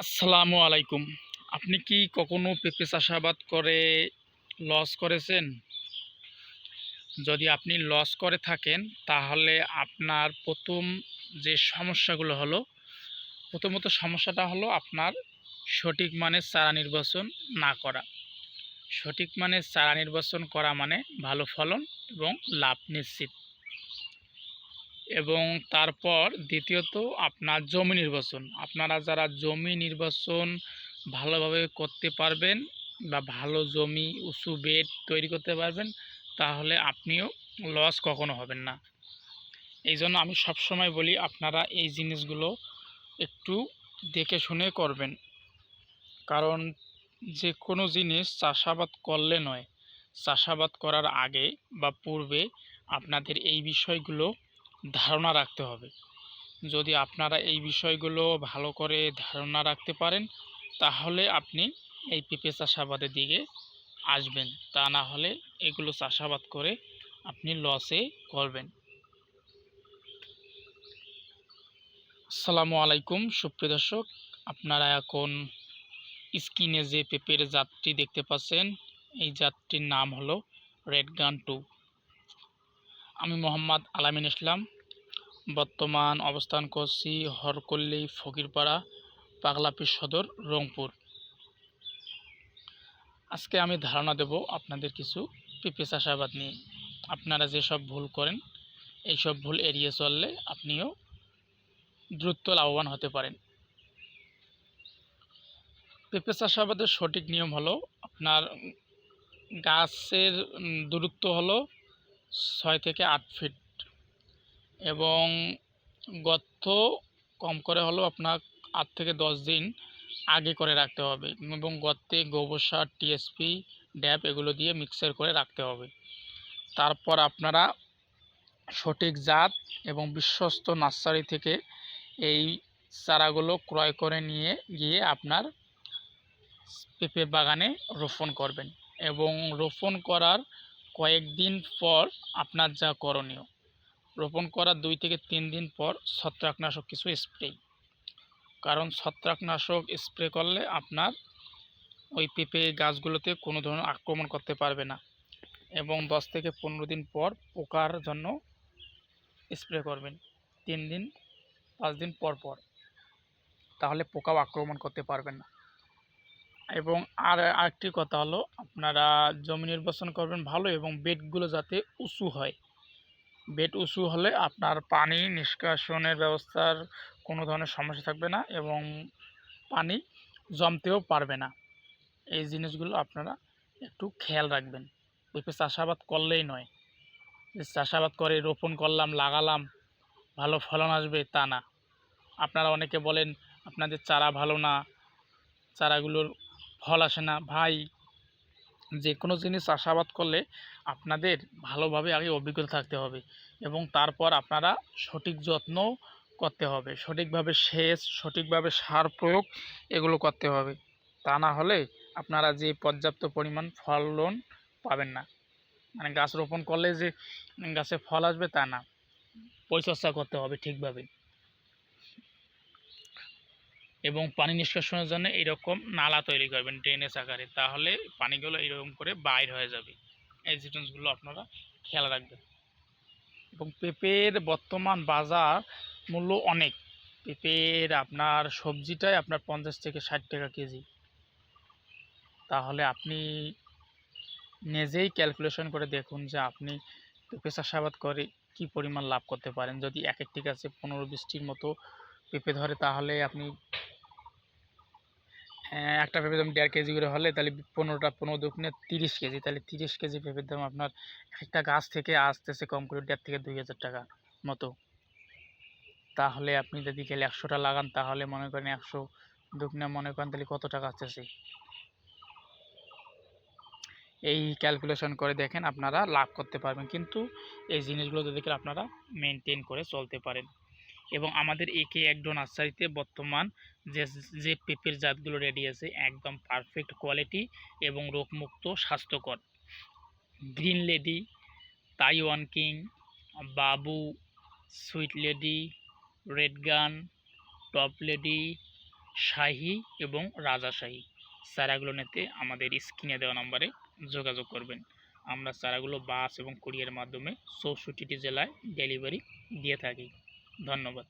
আসসালামু আলাইকুম। আপনি কি কখনো পেঁপে চাষাবাদ করে লস করেছেন? যদি আপনি লস করে থাকেন তাহলে আপনার যে সমস্যাগুলো হলো, প্রথমত সমস্যাটা হলো আপনার সঠিক মানের চারা নির্বাচন না করা। সঠিক মানের চারা নির্বাচন করা মানে ভালো ফলন এবং লাভ নিশ্চিত। এবং তারপর দ্বিতীয়ত আপনার জমি নির্বাচন। আপনারা যারা জমি নির্বাচন ভালোভাবে করতে পারবেন বা ভালো জমি উঁচু বেড তৈরি করতে পারবেন, তাহলে আপনিও লস কখনো হবেন না। এই জন্য আমি সবসময় বলি আপনারা এই জিনিসগুলো একটু দেখে শুনে করবেন। কারণ যে কোনো জিনিস চাষাবাদ করলে নয়, চাষাবাদ করার আগে বা পূর্বে আপনাদের এই বিষয়গুলো ধারণা রাখতে হবে। যদি আপনারা এই বিষয়গুলো ভালো করে ধারণা রাখতে পারেন, তাহলে আপনি এই পেঁপে চাষাবাদের দিকে আসবেন। তা না হলে এগুলো চাষাবাদ করে আপনি লসে করবেন। আসসালামু আলাইকুম সুপ্রিয় দর্শক, আপনারা এখন স্ক্রিনে যে পেঁপের জাতটি দেখতে পাচ্ছেন, এই জাতটির নাম হলো রেড গান 2। আমি মোহাম্মদ আলামিন ইসলাম, বর্তমান অবস্থান করছি হরকল্লি ফকিরপাড়া, পাগলাপীর সদর, রংপুর। আজকে আমি ধারণা দেব আপনাদের কিছু পেঁপে চাষাবাদ নিয়ে। আপনারা যেসব ভুল করেন, এইসব ভুল এড়িয়ে চললে আপনিও দ্রুত লাভবান হতে পারেন। পেঁপে চাষাবাদের সঠিক নিয়ম হলো আপনার গাছের দূরত্ব হলো 6 থেকে 8 ফিট এবং গর্ত কম করে হলেও আপনার 8 থেকে 10 দিন আগে করে রাখতে হবে এবং গর্তে গোবর সার, টিএসপি, ড্যাপ এগুলো দিয়ে মিক্সার করে রাখতে হবে। তারপর আপনারা সঠিক জাত এবং বিশ্বস্ত নার্সারি থেকে এই চারাগুলো ক্রয় করে নিয়ে গিয়ে আপনার পেঁপে বাগানে রোপণ করবেন এবং রোপণ করার কয়েকদিন পর আপনার যা করণীয়, রোপণ করার 2 থেকে 3 দিন পর ছত্রাকনাশক কিছু স্প্রে। কারণ ছত্রাকনাশক স্প্রে করলে আপনার ওই পেঁপে গাছগুলোতে কোনো ধরনের আক্রমণ করতে পারবে না এবং 10 থেকে 15 দিন পর পোকার জন্য স্প্রে করবেন 3 দিন 5 দিন পর পর, তাহলে পোকাও আক্রমণ করতে পারবেন না। এবং আরেকটি কথা হলো, আপনারা জমি নির্বাচন করবেন ভালো এবং বেডগুলো যাতে উঁচু হয়। বেড উঁচু হলে আপনার পানি নিষ্কাশনের ব্যবস্থার কোনো ধরনের সমস্যা থাকবে না এবং পানি জমতেও পারবে না। এই জিনিসগুলো আপনারা একটু খেয়াল রাখবেন। পেঁপে চাষাবাদ করলেই নয় যে চাষাবাদ করে রোপণ করলাম, লাগালাম, ভালো ফলন আসবে তা না। আপনারা অনেকে বলেন আপনাদের চারা ভালো না, চারাগুলোর ফল আসে না। ভাই, যে কোনো জিনিস চাষাবাদ করলে আপনাদের ভালোভাবে আগে অভিজ্ঞতা থাকতে হবে এবং তারপর আপনারা সঠিক যত্ন করতে হবে, সঠিকভাবে সেচ, সঠিকভাবে সার প্রয়োগ এগুলো করতে হবে। তা না হলে আপনারা যে পর্যাপ্ত পরিমাণ ফলন পাবেন না। মানে গাছ রোপণ করলে যে গাছে ফল আসবে তা না, পরিচর্যা করতে হবে ঠিকভাবে এবং পানি নিষ্কাশনের জন্য এরকম নালা তৈরি করবেন ড্রেনেজ আকারে, তাহলে পানিগুলো এরকম করে বাইর হয়ে যাবে। এই জিনিসগুলো আপনারা খেয়াল রাখবেন। এবং পেঁপের বর্তমান বাজার মূল্য অনেক। পেঁপের আপনার সবজিটাই আপনার 50 থেকে 60 টাকা কেজি। তাহলে আপনি নিজেই ক্যালকুলেশন করে দেখুন যে আপনি পেঁপে চাষাবাদ করে কি পরিমাণ লাভ করতে পারেন। যদি এক একটি গাছে 15-20টির মতো পেঁপে ধরে, তাহলে আপনি একটা পেঁপের দাম 1.5 কেজি করে হলে তাহলে 15 দুগুণে 30 কেজি, তাহলে 30 কেজি পেঁপের দাম আপনার একটা গাছ থেকে আসতেছে কম করে 1.5 থেকে 2,000 টাকা মতো। তাহলে আপনি যদি গেলে 100টা লাগান, তাহলে মনে করেন 100 দুগুণে মনে করেন তাহলে কত টাকা আসতেছে। এই ক্যালকুলেশন করে দেখেন, আপনারা লাভ করতে পারবেন। কিন্তু এই জিনিসগুলো যদি আপনারা মেনটেন করে চলতে পারেন। এবং আমাদের একে একডো নার্সারিতে বর্তমান যে যে পেঁপের জাতগুলো রেডি আছে একদম পারফেক্ট কোয়ালিটি এবং রোগমুক্ত, স্বাস্থ্যকর। গ্রিন লেডি, তাইওয়ান কিং, বাবু, সুইট লেডি, রেড গান, টপ লেডি, শাহী এবং রাজাশাহী চারাগুলো নিতে আমাদের স্ক্রিনে দেওয়া নম্বরে যোগাযোগ করবেন। আমরা চারাগুলো বাস এবং কুরিয়ারের মাধ্যমে ৬৪টি জেলায় ডেলিভারি দিয়ে থাকি। ধন্যবাদ।